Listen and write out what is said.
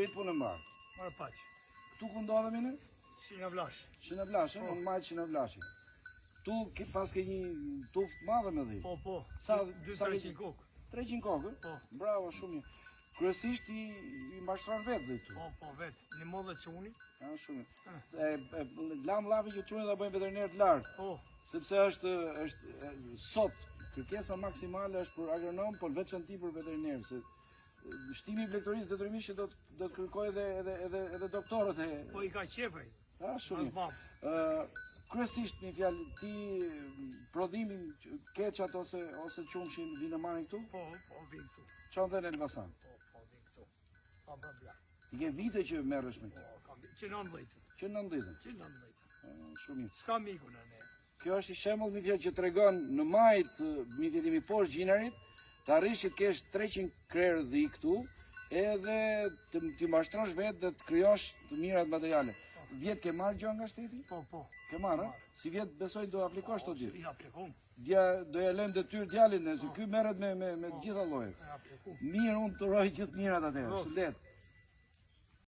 Rrit punë mbarë. Marë paq. Këtu ku ndodhemi ne? Shina Vlash. Shina Vlash, unë majtë Shina Vlashi. Tu pas ke një tuft madhe me dhi. Po. Sa 200-300 kokë. 300 kokë? Po. Bravo, shumë mirë. Kryesisht i mbashtron vetë dhe tu. Po, vetë. Një modhe quni. Shumë mirë. Lam lavi që quni dhe bëjmë veteriner të lartë. Po. Sepse është sot, kërkesa maksimale është për agronom, por veçanti për veteriner. Shtimi i vlektorisë detyrimisht që do të kërkoj edhe doktorët e... Po i ka qepaj. Shumë mirë. Kryesisht një fjalë, ti prodhimin keqat ose qumshin vinë marrin këtu? Po, vinë këtu. Qanë dhe në Elbasan? Po, vinë këtu. Pa problem. I ke vite që merresh me këtu? Po, që 19. Që 19? Që 19. Shumë mirë. S'ka miku në ne. Kjo është i shembull një fjalë që tregon në majt, mi themi poshtë gjinarit, të arrish që të kesh 300 krerë dhi këtu, edhe të mashtrosh vetë dhe të krijosh të mirat materiale. Vjet ke marrë gjë nga shteti? Po. Ke marrë? Si vjet besoj do aplikosh të ditë? I aplikum. Do ja lëm detyrë djalin, se ky merret me të gjitha llojet. Mirë, unë të uroj gjithë mirat atëherë. Shëndet.